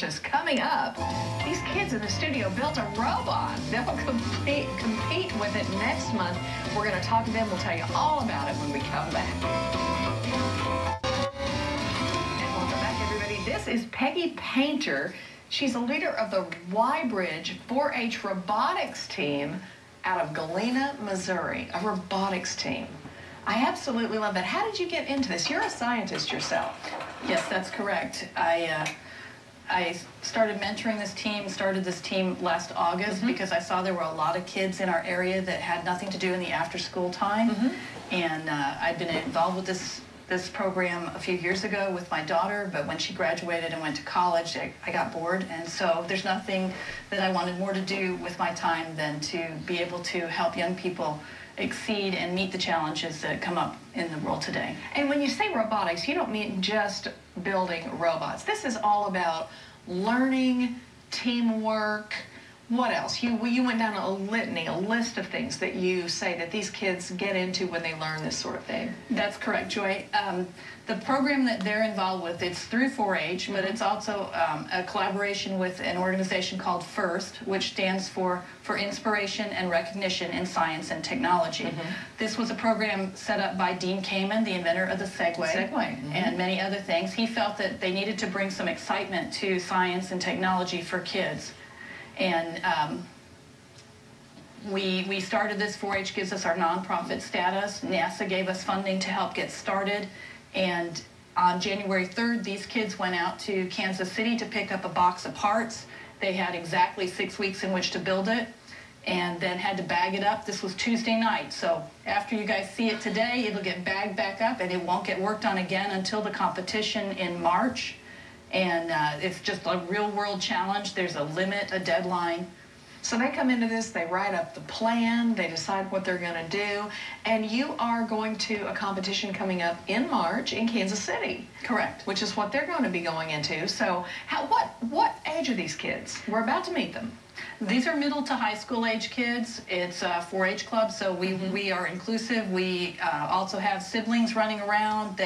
Just coming up, these kids in the studio built a robot. They'll compete with it next month. We're going to talk to them. We'll tell you all about it when we come back. And welcome back, everybody. This is Peggy Painter. She's a leader of the Y-Bridge 4-H robotics team out of Galena, Missouri, a robotics team. I absolutely love that. How did you get into this? You're a scientist yourself. Yes, that's correct. I started mentoring this team, started this team last August because I saw there were a lot of kids in our area that had nothing to do in the after-school time. And I'd been involved with this program a few years ago with my daughter, but when she graduated and went to college, I got bored. And so there's nothing that I wanted more to do with my time than to be able to help young people exceed and meet the challenges that come up in the world today. And when you say robotics, you don't mean just building robots. This is all about learning, teamwork. What else? You went down a litany, a list of things that you say that these kids get into when they learn this sort of thing. That's correct, Joy. The program that they're involved with, it's through 4-H, but it's also a collaboration with an organization called FIRST, which stands for Inspiration and Recognition in Science and Technology. This was a program set up by Dean Kamen, the inventor of the Segway, and many other things. He felt that they needed to bring some excitement to science and technology for kids. And we started this. 4-H gives us our nonprofit status. NASA gave us funding to help get started. And on January 3rd, these kids went out to Kansas City to pick up a box of parts. They had exactly 6 weeks in which to build it and then had to bag it up. This was Tuesday night. So after you guys see it today, it'll get bagged back up and it won't get worked on again until the competition in March. And it's just a real-world challenge. There's a limit, a deadline. So they come into this, they write up the plan, they decide what they're going to do, and you are going to a competition coming up in March in Kansas City. Correct. Which is what they're going to be going into. So what age are these kids? We're about to meet them. These are middle to high school age kids. It's a 4-H club, so we are inclusive. We also have siblings running around.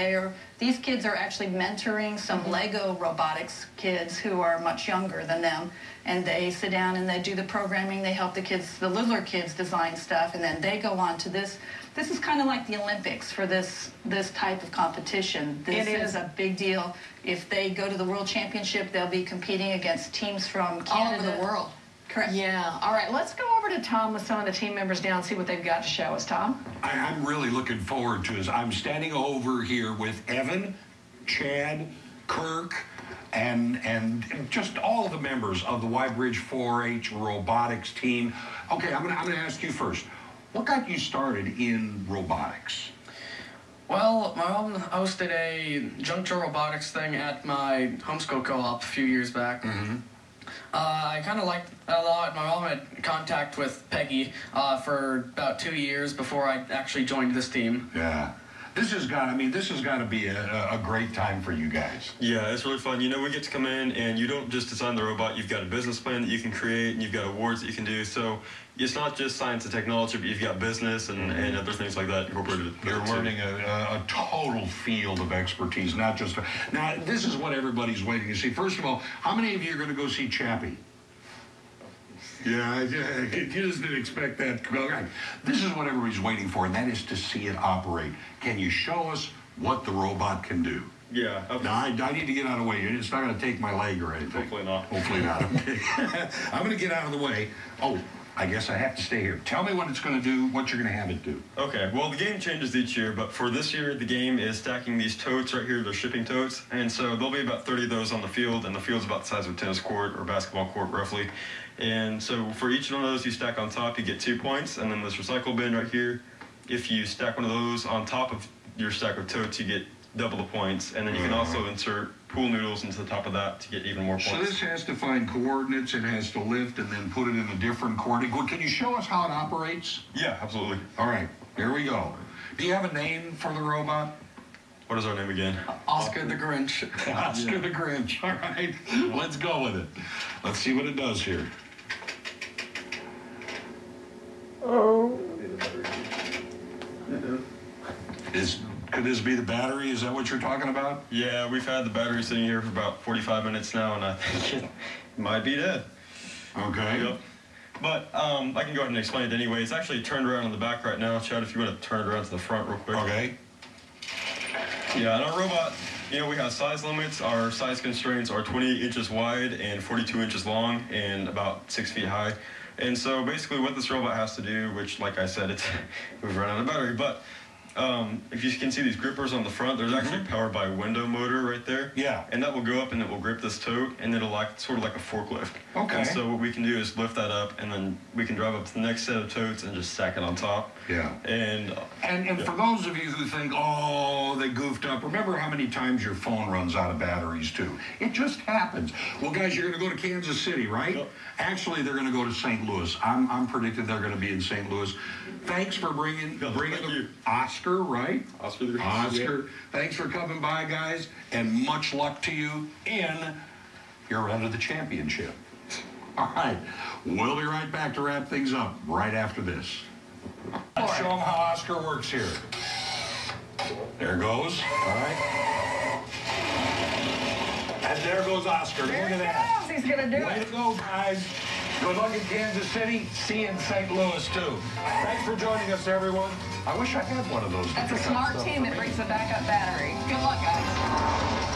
These kids are actually mentoring some Lego robotics kids who are much younger than them, and they sit down and they do the programming. They help the littler kids design stuff, and then they go on to this. This is kind of like the Olympics for this type of competition. This is a big deal. If they go to the World Championship, they'll be competing against teams from Canada. All over the world. Correct. Yeah. All right, let's go over to Tom with some of the team members now and see what they've got to show us. Tom? I'm really looking forward to this. I'm standing over here with Evan, Chad, Kirk, and just all of the members of the Y-Bridge 4-H robotics team. Okay, I'm gonna ask you first. What got you started in robotics? Well, my mom hosted a juncture robotics thing at my homeschool co-op a few years back. I kind of liked it a lot. My mom had contact with Peggy for about 2 years before I actually joined this team. Yeah. This has got to be a great time for you guys. Yeah, it's really fun. You know, we get to come in and you don't just design the robot, you've got a business plan that you can create and you've got awards that you can do. So it's not just science and technology, but you've got business and other things like that incorporated. You're learning a total field of expertise, not just... Now, this is what everybody's waiting to see. First of all, how many of you are going to go see Chappie? Yeah, you just didn't expect that. This is what everybody's waiting for, and that is to see it operate. Can you show us what the robot can do? Yeah. Now, I need to get out of the way. It's not going to take my leg or anything. Hopefully not. Hopefully not. Okay. I'm going to get out of the way. Oh, I guess I have to stay here. Tell me what it's going to do, what you're going to have it do. Okay, well, the game changes each year, but for this year, the game is stacking these totes right here. They're shipping totes, and so there'll be about 30 of those on the field, and the field's about the size of a tennis court or basketball court, roughly. And so for each one of those you stack on top, you get 2 points, and then this recycle bin right here, if you stack one of those on top of your stack of totes, you get double the points, and then you can also insert pool noodles into the top of that to get even more points. So this has to find coordinates, it has to lift and then put it in a different coordinate. Can you show us how it operates? Yeah, absolutely. All right, here we go. Do you have a name for the robot? What is our name again? Oscar the Grinch. Oscar the Grinch. All right, let's go with it. Let's see what it does here. Oh. Could this be the battery? Is that what you're talking about? Yeah, we've had the battery sitting here for about 45 minutes now, and I think it might be dead. Okay. Yep. But I can go ahead and explain it anyway. It's actually turned around on the back right now. Chad, if you want to turn it around to the front real quick. Okay. Yeah, in our robot, you know, we have size limits. Our size constraints are 28 inches wide and 42 inches long and about 6 feet high. And so basically what this robot has to do, which like I said, we've run out of battery, but if you can see these grippers on the front, there's actually powered by a window motor right there. Yeah. And that will go up and it will grip this tote and it'll sort of like a forklift. Okay. And so what we can do is lift that up and then we can drive up to the next set of totes and just stack it on top. Yeah. And for those of you who think, oh, they goofed up, remember how many times your phone runs out of batteries too. It just happens. Well, guys, you're going to go to Kansas City, right? Yep. Actually, they're going to go to St. Louis. I'm predicting they're going to be in St. Louis. Thanks for bringing the Oscar, right? Oscar the Oscar. Yeah. Thanks for coming by, guys, and much luck to you in your run to the championship. All right, we'll be right back to wrap things up right after this. Let's show them how Oscar works here. There goes. All right. And there goes Oscar. There Look at he that. goes. He's going to do Way it. to go, guys. Good luck in Kansas City. See you in St. Louis, too. Thanks for joining us, everyone. I wish I had one of those. That's a smart team that brings the backup battery. Good luck, guys.